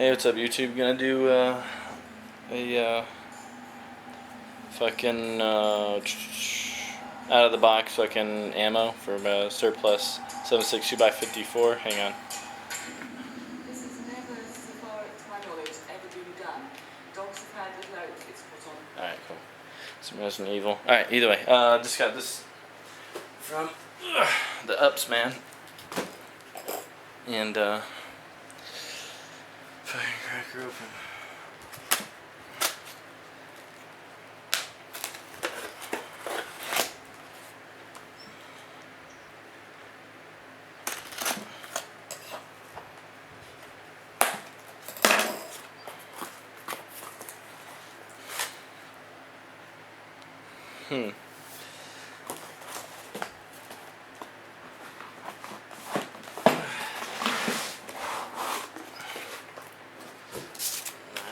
Hey, what's up, YouTube? Gonna do a fucking out of the box fucking ammo for surplus 7.62 x 54. Hang on. This has never, so far to my knowledge, ever been done. Dogs have had little outfits put on. Alright, cool. Some Resident Evil. Alright, either way. Just got this from the Ups, man. And fucking crack her open.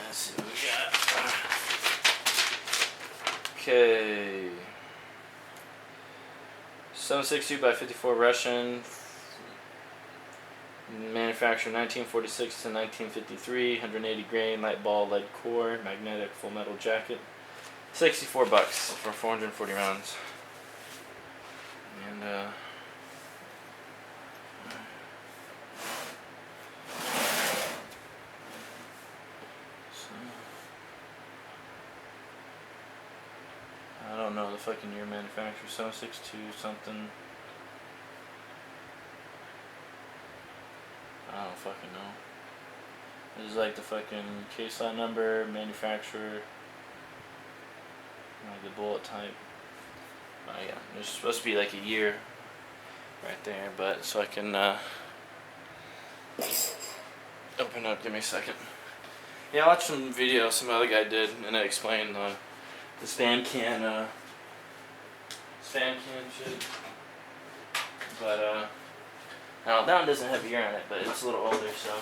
Let's see what we got. Okay. 7.62 x 54 Russian. Manufactured 1946 to 1953. 180 grain, light ball, lead core, magnetic, full metal jacket. $64 for 440 rounds. And so, I don't know the fucking year manufacturer. 7.62 something. I don't fucking know. This is like the fucking case line number, manufacturer, like the bullet type. Yeah, there's supposed to be like a year right there, but so I can open up. Give me a second. Yeah, I watched some video some other guy did, and it explained the stand can shit. But now that one doesn't have a year on it, but it's a little older, so.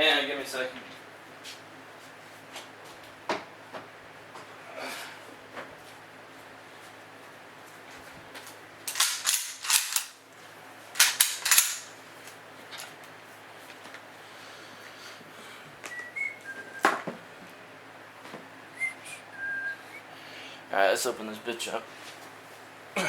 And give me a second. Alright, let's open this bitch up. What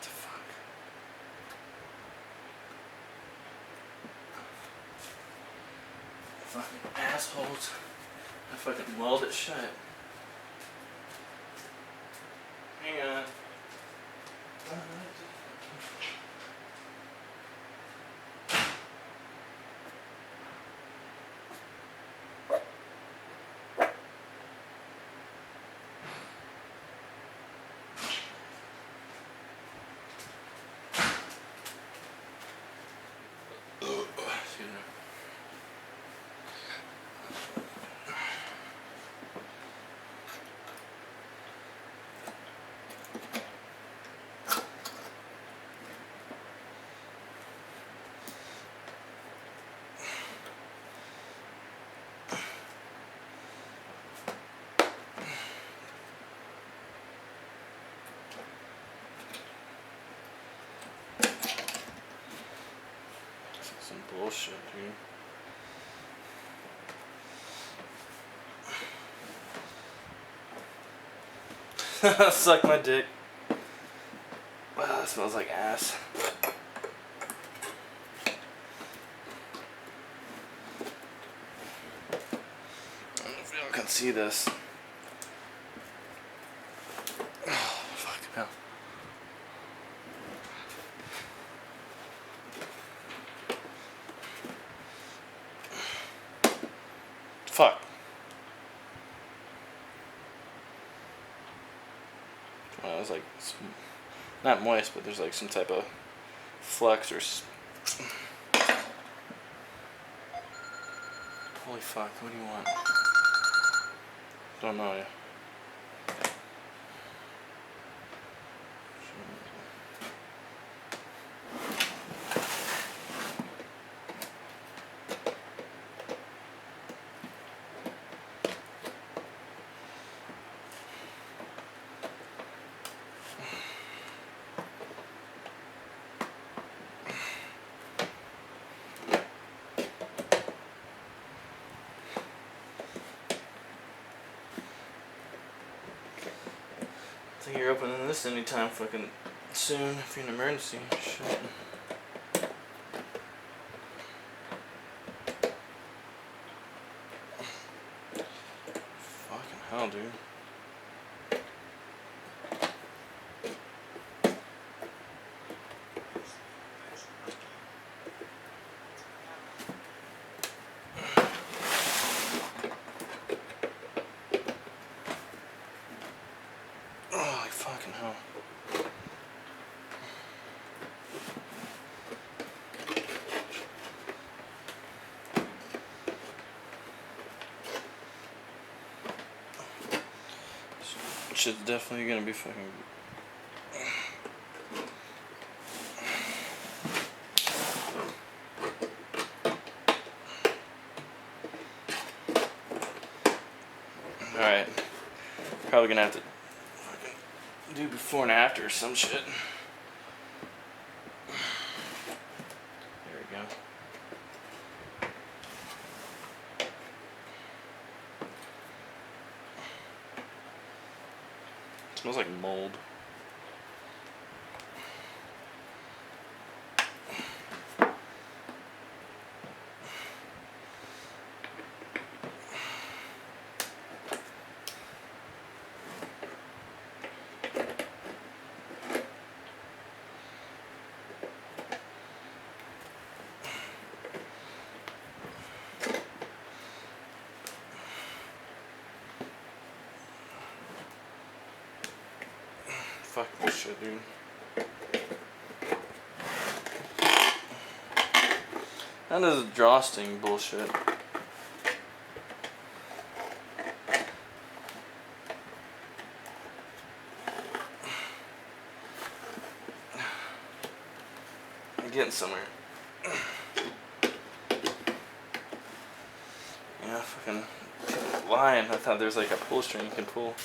the fuck? Fucking assholes. I fucking weld it shut. Hang on. Excuse me. Some bullshit, dude. Suck my dick. Wow, that smells like ass. I don't know if y'all can see this. Oh, fuck, hell. Fuck. Well, it's like not moist, but there's like some type of flux or. Holy fuck! What do you want? Don't know ya. you're opening this anytime fucking soon if you're in an emergency. Shit. Fucking hell, dude. Holy fucking hell. Shit's definitely gonna be fucking. Alright. Probably gonna have to fucking do before and after or some shit. There we go. It smells like mold. Fuck this shit, dude. That is drawsting bullshit. I'm getting somewhere. Yeah, fucking lying. I thought there's like a pull string you can pull.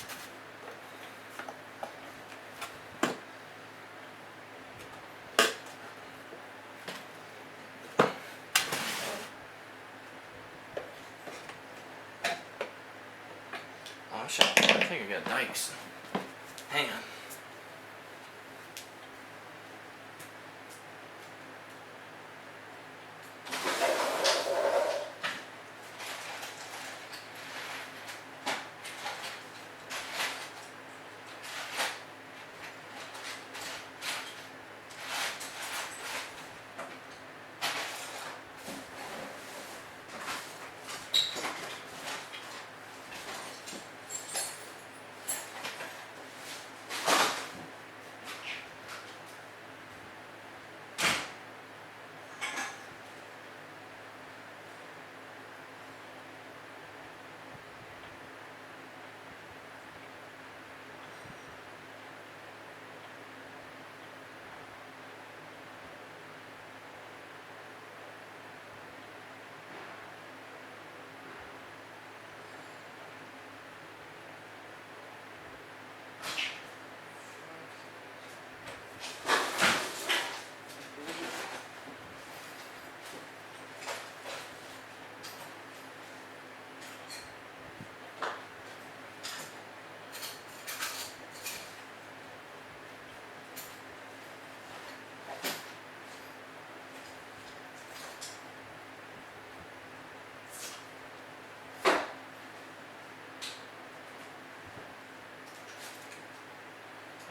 Oh shit, I think I got dikes. Hang on.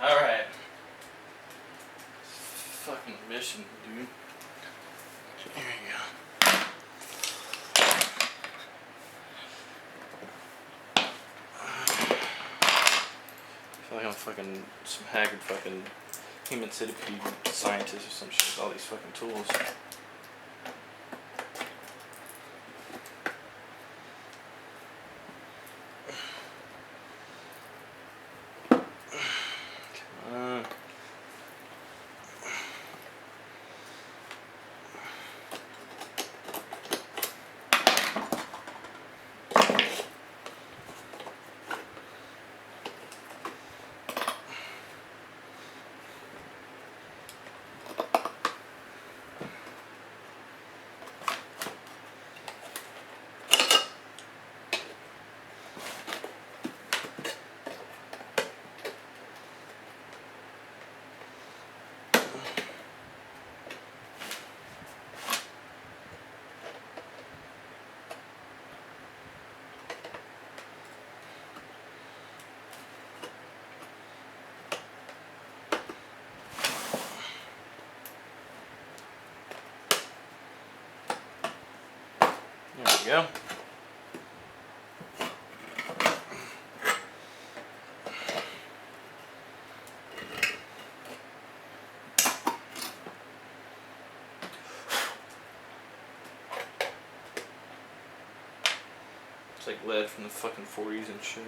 Alright. Fucking mission, dude. Here you go. I feel like I'm fucking some haggard fucking human centipede scientist or some shit with all these fucking tools. Come on. There we go. It's like lead from the fucking 40s and shit.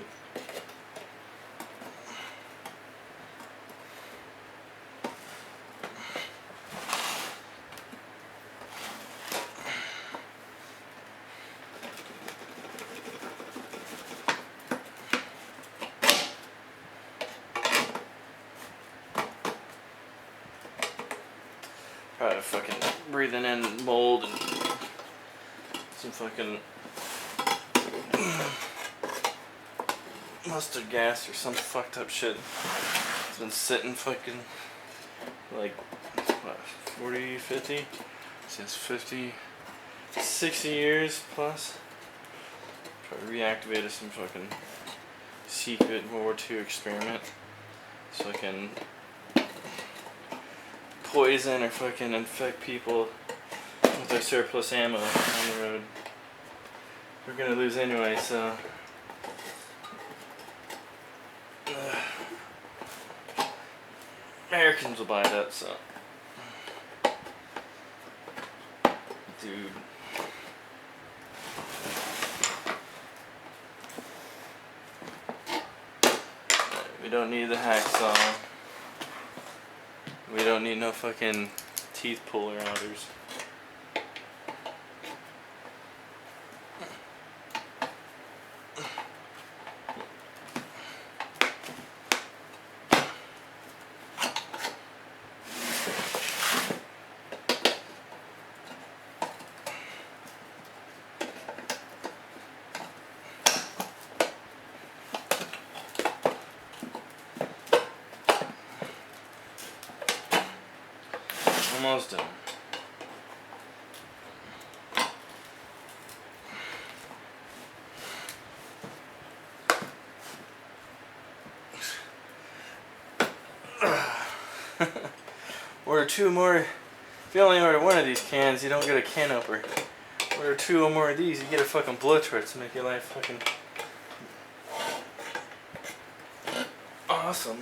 Probably fucking breathing in mold and some fucking mustard gas or some fucked up shit. It's been sitting fucking like what, 40, 50? Since 50, 60 years plus. Probably reactivated some fucking secret World War II experiment. So I can poison or fucking infect people with their surplus ammo on the road. We're gonna lose anyway, so Americans will buy that, so dude. We don't need the hacksaw. We don't need no fucking teeth puller outers. Almost done. Order two more. If you only order one of these cans, you don't get a can opener. Order two or more of these, you get a fucking blowtorch to make your life fucking awesome.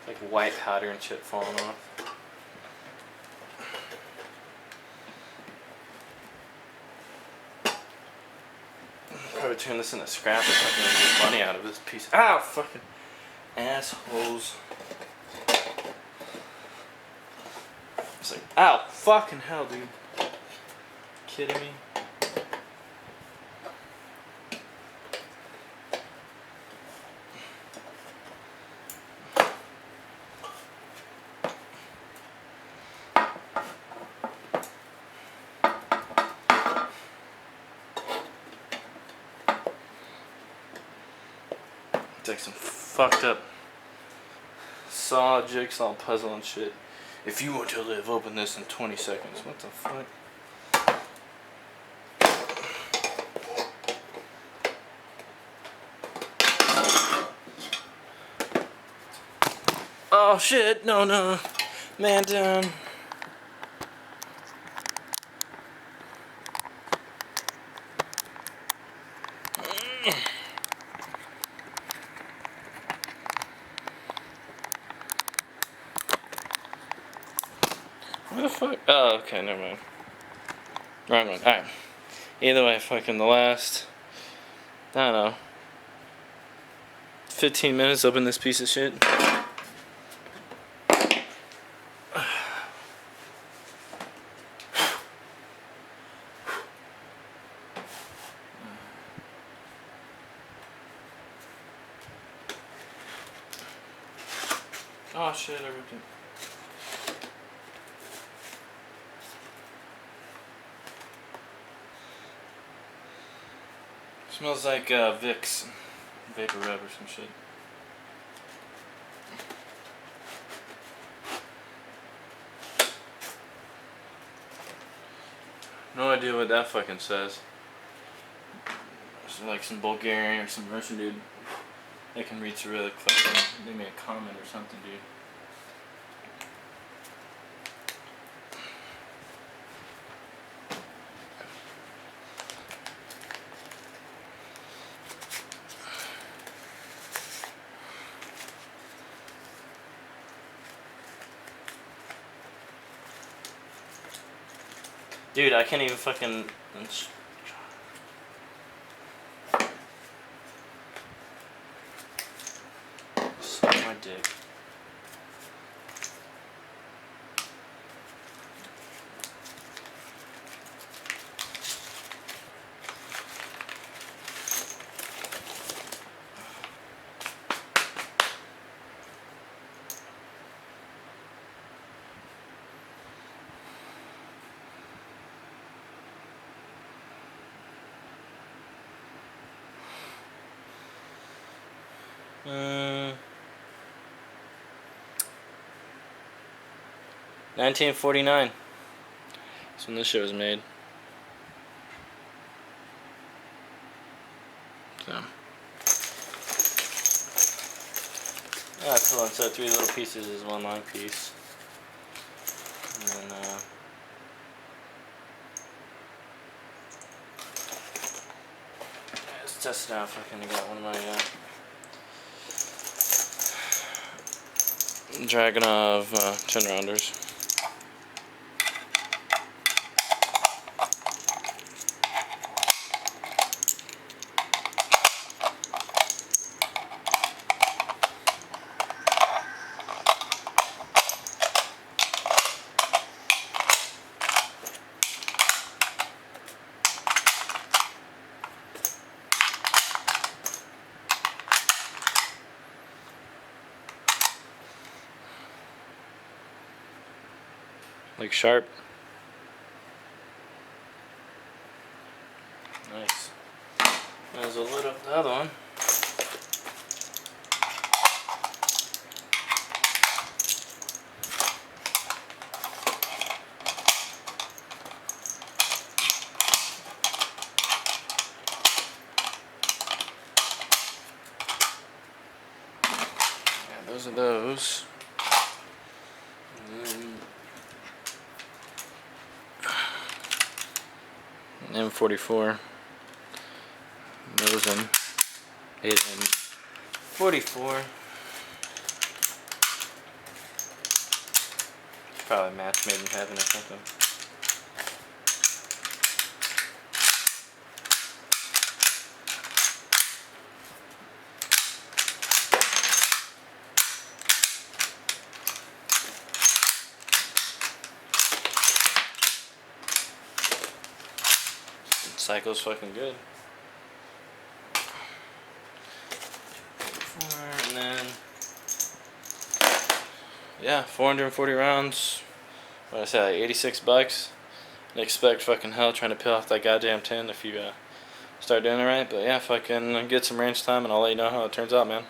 Like white powder and shit falling off. Probably turn this into scrap if I can get money out of this piece. Ow, fucking assholes. It's like, ow, fucking hell, dude. Kidding me? It's like some fucked up saw jigsaw puzzle and shit. If you want to live, open this in 20 seconds. What the fuck? Oh shit, no. Man down. What the fuck? Oh, okay, never mind. Wrong one. Alright. Either way, fucking the last, I don't know, 15 minutes open this piece of shit. Oh shit, everything. Smells like Vicks Vapor Rub or some shit. No idea what that fucking says. like some Bulgarian or some Russian dude. They can read Cyrillic. Fucking, they made a comment or something, dude. Dude, I can't even fucking. Suck my dick. Uh, 1949. That's when this shit was made. So. Yeah, cool. And so 3 little pieces is 1 long piece. And then, let's test it out. Fucking got one of my, Dragonov 10-rounders. Like sharp. Nice. There's a lid of the other one. Yeah, those are those. M44. Those in 44. Probably match made in heaven or something. Cycle's fucking good. And then, yeah, 440 rounds. What did I say, like 86 bucks. I expect fucking hell trying to peel off that goddamn tin if you start doing it right. But yeah, fucking get some range time and I'll let you know how it turns out, man.